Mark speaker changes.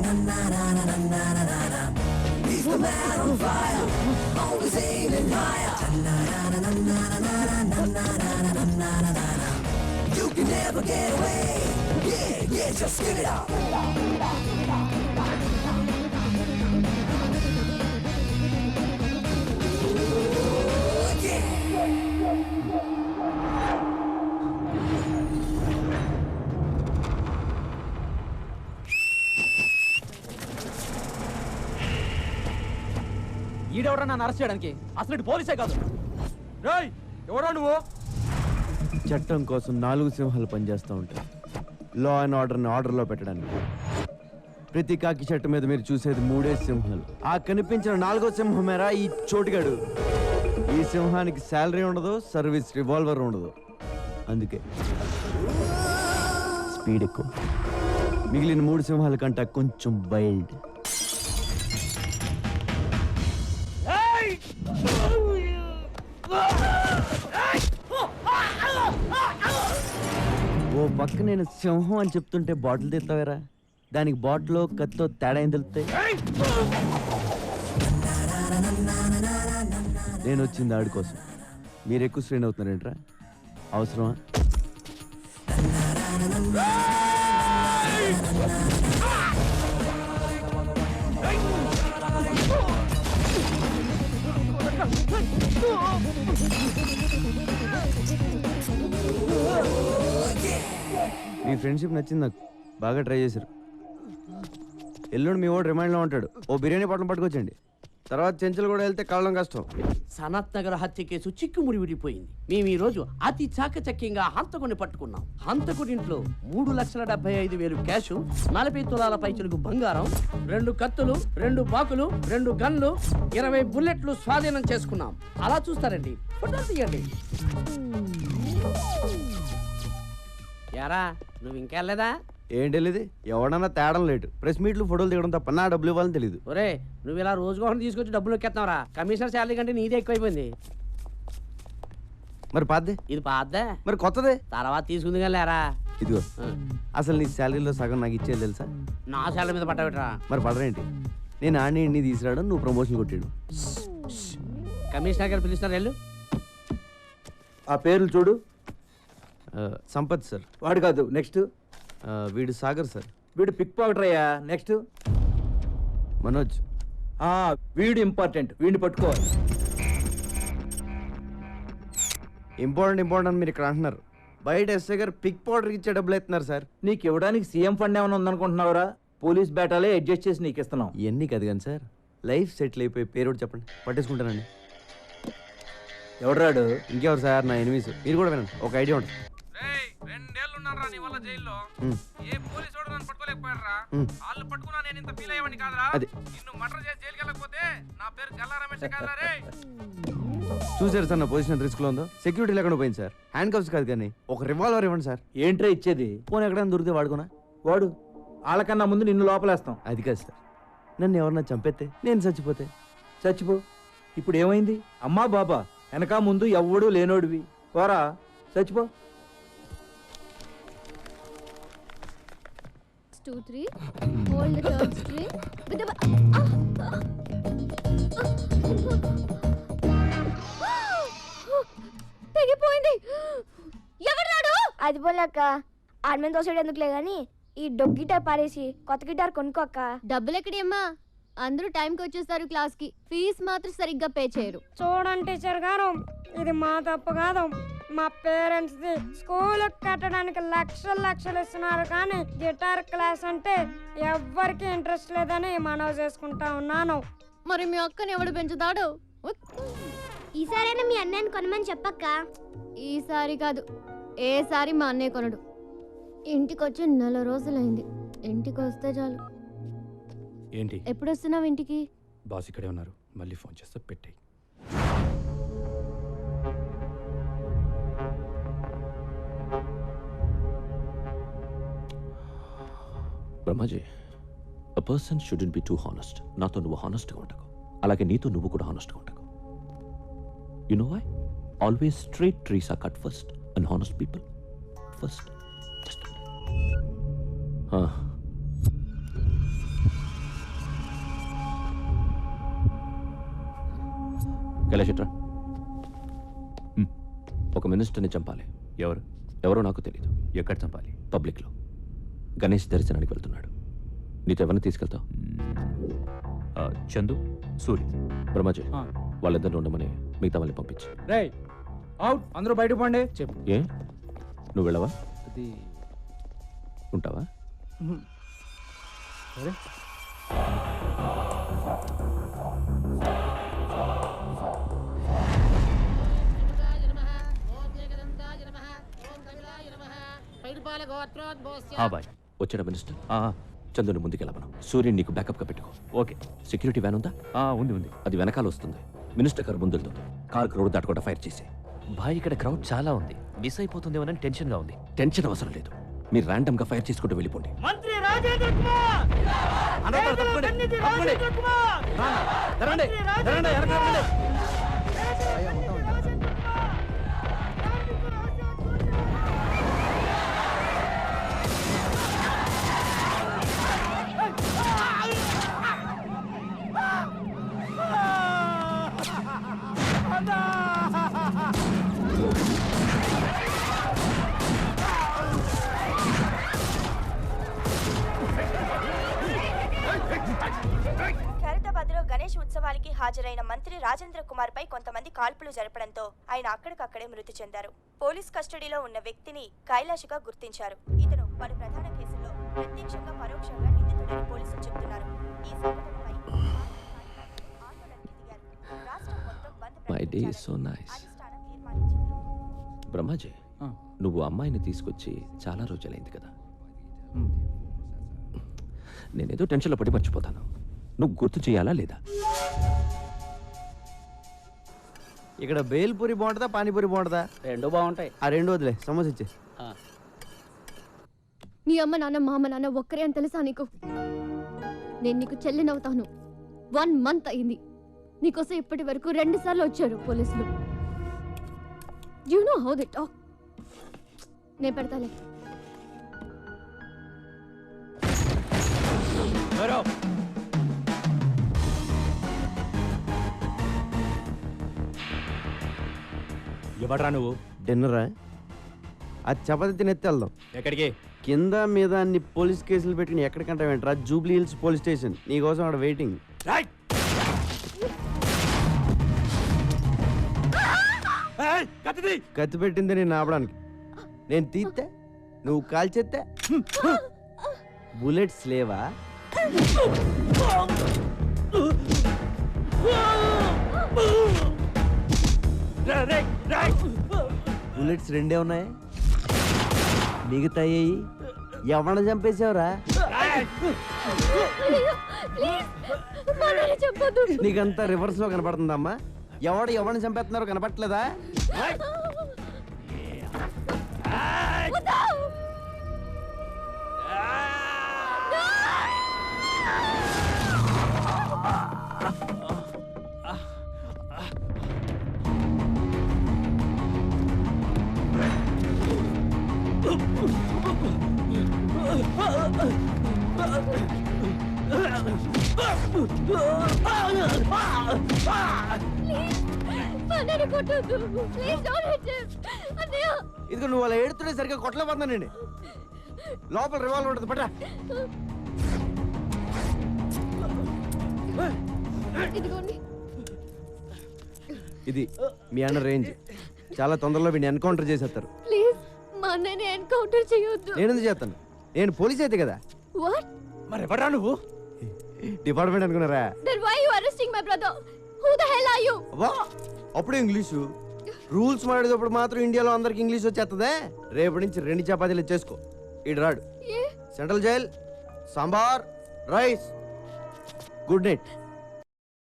Speaker 1: He's the man on fire, always aiming higher. You can never get away. Yeah, just give it up.
Speaker 2: ఈడెవరా నన్ను arrest చేయడానికి? అసలు ఇటు పోలీసే కాదు. రేయ్, ఎవరా నువ్వు?
Speaker 3: చట్టం కోసం 4 సింహాలు పనిచేస్తూ ఉంటాయి. లా అండ్ ఆర్డర్ని ఆర్డర్లో పెట్టడానికి. ప్రతి కాకి చెట్టు మీద మీరు చూసేది 3 సింహాలు. ఆ కనిపించిన 4వ సింహమేరా ఈ చోటుగాడు. ఈ సింహానికి శాలరీ ఉండదు, సర్వీస్ రివాల్వర్ ఉండదు. అందుకే స్పీడ్ ఎక్కువ. మిగిలిన 3 సింహాల కంటే కొంచెం వైల్డ్. ఓ పక్క నేను సింహం అని చెప్తుంటే బాటిల్ తెస్తావేరా? దానికి బాటిల్ కత్తో తేడా ఏం తెలుస్తాయి? నేను వచ్చింది ఆడి కోసం. మీరు ఎక్కువ స్ట్రెయిన్ అవుతున్నారేంట్రా? అవసరమా? మీ ఫ్రెండ్షిప్ నచ్చింది నాకు. బాగా ట్రై చేశారు. ఎల్లుండి మీ వాడు రిమైండ్లో ఉంటాడు. ఓ బిర్యానీ పొట్లం పట్టుకొచ్చండి. తర్వాత చెంచులు కూడా వెళ్తే కళ్ళం కష్టం.
Speaker 4: సనత్ నగర్ హత్య కేసు చిక్కుముడి విడిపోయింది. మేము ఈ రోజు అతి చాకచక్యంగా హంతకుని పట్టుకున్నాం. హంతకుడింట్లో 3,75,000 క్యాష్, 40 తులాల పైచులకు బంగారం, 2 కత్తులు, 2 బాకులు, 2 గన్లు, 20 బుల్లెట్లు స్వాధీనం చేసుకున్నాం. అలా చూస్తారండి, ఫోటోలు తీయండి. యారా, నువ్వు ఇంకా వెళ్ళలేదా?
Speaker 3: ఏంటి వెళ్ళేది? ఎవడన్నా తేడం లేటు. ప్రెస్ మీట్లు ఫోటోలు దిగడం తప్ప నా డబ్బులు ఇవ్వాలని తెలియదు.
Speaker 4: ఒరే, నువ్వు ఇలా రోజుకోసం తీసుకొచ్చి డబ్బులు ఎక్కేస్తున్నావురా. కమిషనర్ శాలరీ కంటే నీదే ఎక్కువైపోయింది.
Speaker 3: మరి పాతదే?
Speaker 4: ఇది పాతదే.
Speaker 3: మరి కొత్తదే
Speaker 4: తర్వాత తీసుకుంది కానీ లేరా.
Speaker 3: ఇదిగో, అసలు నీ శాలరీలో సగం నాకు ఇచ్చేది తెలుసా?
Speaker 4: నా శాలరీ మీద పట్టబెట్టరా.
Speaker 3: మరి పడరేంటి? నేను ఆడిని ఇండిని తీసుకురావడం, నువ్వు ప్రమోషన్ కొట్టాడు.
Speaker 4: కమిషనర్ గారు పిలుస్తున్నారు, వెళ్ళు.
Speaker 5: ఆ పేర్లు చూడు.
Speaker 3: సంపత్ సార్.
Speaker 5: వాడు కాదు, నెక్స్ట్.
Speaker 3: వీడు సాగర్ సార్.
Speaker 5: వీడు పిక్ పాకెటర్ అయ్యా. నెక్స్ట్
Speaker 3: మనోజ్.
Speaker 5: వీడు ఇంపార్టెంట్, వీడిని పట్టుకోవాలి.
Speaker 3: ఇంపార్టెంట్ అని మీరు ఇక్కడ అంటున్నారు. బయట ఎస్ఐ గారు పిక్ పౌడర్కి ఇచ్చే డబ్బులు ఎత్తున్నారు సార్.
Speaker 5: నీకు ఇవ్వడానికి సీఎం ఫండ్ ఏమైనా ఉందనుకుంటున్నావురా? పోలీస్ బేటాలే అడ్జస్ట్ చేసి నీకు ఇస్తున్నాం.
Speaker 3: ఇవన్నీ కాదు కానీ సార్, లైఫ్ సెటిల్ అయిపోయి పేరు చెప్పండి, పట్టేసుకుంటానండి.
Speaker 5: ఎవడరాడు?
Speaker 3: ఇంకెవరు సార్? నా ఎనిమిస్. మీరు కూడా వినండి, ఒక ఐడియా ఉంటుంది.
Speaker 2: 2 ఏళ్ళు ఉన్నారా నీ వల్ల జైల్లో? ఏ పోలీసు వాడు నన్ను పట్టుకోలేకపోయారా? వాళ్ళు పట్టుకున్నా నేను ఇంత ఫీల్ అయ్యేవాడిని కాదురా. నిన్ను మర్డర్ చేసి జైలుకి వెళ్ళకపోతే నా పేరు గల్లా రమేష్ కాదురా. రే,
Speaker 3: చూసారు సార్ నా పొజిషన్ రిస్క్ లో ఉందో? సెక్యూరిటీ లేకుండా పోయింది సార్. హ్యాండ్ కప్స్ కాదు కానీ ఒక రివాల్వర్ ఇవ్వండి సార్.
Speaker 5: ఏంట్రా ఇచ్చేది?
Speaker 3: ఫోన్ ఎక్కడైనా దొరికితే వాడుకోనా?
Speaker 5: వాడు వాళ్ళకన్నా ముందు నిన్ను లోపలేస్తాం.
Speaker 3: అది కాదు సార్, నన్ను ఎవరన్నా చంపేస్తే, నేను చచ్చిపోతే?
Speaker 5: చచ్చిపో. ఇప్పుడు ఏమైంది? అమ్మా బాబా వెనక ముందు ఎవ్వడూ లేనోడివి. పోరా, చచ్చిపో.
Speaker 6: 2, 3 hold the third string with the తెగిపోయింది. ఎవడాడు?
Speaker 7: అది పోలేక ఆర్మేన్ దోసడు ఎందుకులే గాని ఈ డొగ్ గిటార్ పారేసి కొత్త గిటార్ కొనుక్కోక్క.
Speaker 6: డబ్బులు ఎక్కడమ్మా? అందరూ టైంకి వచ్చేస్తారు క్లాస్ కి. ఫీజు మాత్రం సరిగ్గా పే చేయరు.
Speaker 8: చూడండి టీచర్ గారు, ఇది మా తప్పు కాదు, మా పేరెంట్స్ ది. స్కూల్ కట్టడానికి లక్షలు ఇస్తున్నారు కానీ గిటార్ క్లాస్ అంటే ఎవ్వరికి ఇంట్రెస్ట్ లేదని మనవి చేసుకుంటా ఉన్నాను.
Speaker 6: మరి మీ అక్కని ఎవడు పెంచుతాడు?
Speaker 7: ఈసారైనా మీ అన్నయ్యని కొనమని చెప్పక్క.
Speaker 6: ఈసారి కాదు, ఏసారి మా అన్నయ్య కొనడు. ఇంటికి వచ్చి 4 రోజులైంది. ఇంటికి వస్తే చాలు.
Speaker 2: ఏంటి?
Speaker 6: ఎప్పుడు వస్తున్నావు ఇంటికి?
Speaker 2: బాస్ ఇక్కడే ఉన్నారు, మళ్ళీ ఫోన్ చేస్తే పెట్టేయి.
Speaker 9: Brahmaji, a person shouldn't be too honest. నాతో నువ్వు హానెస్ట్గా ఉండకు, అలాగే నీతో నువ్వు కూడా హానెస్ట్గా ఉండకు. You know why? Always straight trees are cut first and honest people first. Just Kailash ఒక మినిస్టర్ని చంపాలి. ఎవరో నాకు తెలియదు.
Speaker 10: ఎక్కడ చంపాలి?
Speaker 9: పబ్లిక్లో. గణేష్ దర్శనానికి వెళ్తున్నాడు. నీతో ఎవరిని తీసుకెళ్తావు?
Speaker 10: చందు, సూరి.
Speaker 9: బ్రహ్మాజీ వాళ్ళిద్దరిని ఉండమని మిగతా వాళ్ళని పంపించి.
Speaker 5: రేయ్ అవుట్, అందరూ బయటకు పండి.
Speaker 4: చెప్పు.
Speaker 9: ఏ నువ్వు వెళ్ళవా?
Speaker 4: అది
Speaker 9: ఉంటావా?
Speaker 5: సరే.
Speaker 10: బాయ్.
Speaker 9: వచ్చాడా మినిస్టర్? చందుని ముందుకెళ్ళమను. సూర్యుని నీకు బ్యాకప్గా పెట్టుకో.
Speaker 10: ఓకే.
Speaker 9: సెక్యూరిటీ వ్యాన్ ఉందా?
Speaker 10: ఉంది.
Speaker 9: అది వెనకాల వస్తుంది. మినిస్టర్ గారు ముందుతో కార్ రోడ్డు దాటకుండా ఫైర్ చేసి.
Speaker 10: బాయ్, ఇక్కడ క్రౌడ్ చాలా ఉంది. మిస్ అయిపోతుందేమోనని టెన్షన్గా ఉంది.
Speaker 9: టెన్షన్ అవసరం లేదు. మీరు ర్యాండమ్గా ఫైర్ చేసుకుంటూ వెళ్ళిపోండి.
Speaker 4: మంత్రి రాజేంద్ర కుమార్!
Speaker 11: ఖైరతాబాద్లో గణేష్ ఉత్సవానికి హాజరైన మంత్రి రాజేంద్ర కుమార్ పై కొంతమంది కాల్పులు జరపడంతో ఆయన అక్కడికక్కడే మృతి చెందారు. పోలీస్ కస్టడీలో ఉన్న వ్యక్తిని కైలాష్గా గుర్తించారు. ఇతను పలు ప్రధాన కేసుల్లో ప్రత్యక్షంగా పరోక్షంగా నిందితుడని పోలీసులు చెబుతున్నారు. ఈ సంఘటనపై ఆందోళనకి దిగారు. రాష్ట్రం మొత్తం బంద్ ప్రకటించాలని అధిష్టానం తీర్మానించింది.
Speaker 9: బ్రహ్మాజీ, నువ్వు అమ్మాయిని తీసుకొచ్చి చాలా రోజులైంది కదా. నేనేదో టెన్షన్లో పడి మర్చిపోతాను. నువ్వు గుర్తు చేయాలా లేదా?
Speaker 3: ఇక్కడ బేల్పూరి బాగుంటుందా, పానీపూరి బాగుంటుందా?
Speaker 4: రెండు బాగుంటాయి.
Speaker 3: ఆ రెండు వదిలే, సమోసా ఇచ్చే.
Speaker 6: నీ అమ్మ నాన్న మా అమ్మ నాన్న ఒక్కరే అని తెలుసా నీకు? నేను నీకు చెల్లినవుతాను. 1 month అయింది. నీకోసం ఇప్పటి వరకు 2 సార్లు వచ్చారు పోలీసులు. You know how they talk. నేను పెడతాలే.
Speaker 10: ఎవడ్రా నువ్వు?
Speaker 3: డిన్నరా? ఆ చపాతి తినెత్తి వెళ్దాం.
Speaker 10: ఎక్కడికి?
Speaker 3: కింద మీద అన్ని పోలీస్ కేసులు పెట్టి ఎక్కడికంటా వెంటరా? Jubilee Hills police station. నీకోసం అక్కడ వెయిటింగ్. కత్తి పెట్టింది నేను ఆపడానికి. నేను తీస్తే నువ్వు కాల్చేస్తే బుల్లెట్స్ లేవా? బుల్లెట్స్ 2 ఉన్నాయి. మిగతాయి ఎవరిని చంపేసావురా? నీకంతా రివర్స్ లో కనపడుతుందమ్మా. ఎవరిని చంపేస్తున్నారో కనపట్లేదా? ఇదిగో నువ్వు అలా ఏడుతుంటే సరిగ్గా కొట్టలేకపోతున్నానండి. లోపల రివాల్వర్ ఉంటుంది, పట్రా. ఇది మీ అన్న రేంజ్. చాలా తొందరలో వీడిని ఎన్కౌంటర్ చేసేస్తారు.
Speaker 6: ప్లీజ్ మా అన్నని ఎన్కౌంటర్ చేయొద్దు.
Speaker 3: నేను ఎందుకు చేస్తాను? నేను పోలీస్ అయితే కదా.
Speaker 6: వాట్?
Speaker 3: మరి ఎవరా నువ్వు? డిపార్ట్మెంట్ అనుకున్నారా?
Speaker 6: Then why you arresting my brother? Who the hell are you?
Speaker 3: వా అప్పుడు ఇంగ్లీషు రూల్స్ మాడేటప్పుడు మాత్రం ఇండియాలో అందరికి ఇంగ్లీష్ వచ్చేస్తుందే. రేపటి నుంచి 2 చపాతీలు చేసుకో. ఇటు రాడు. Central jail, sambar, rice. Good night.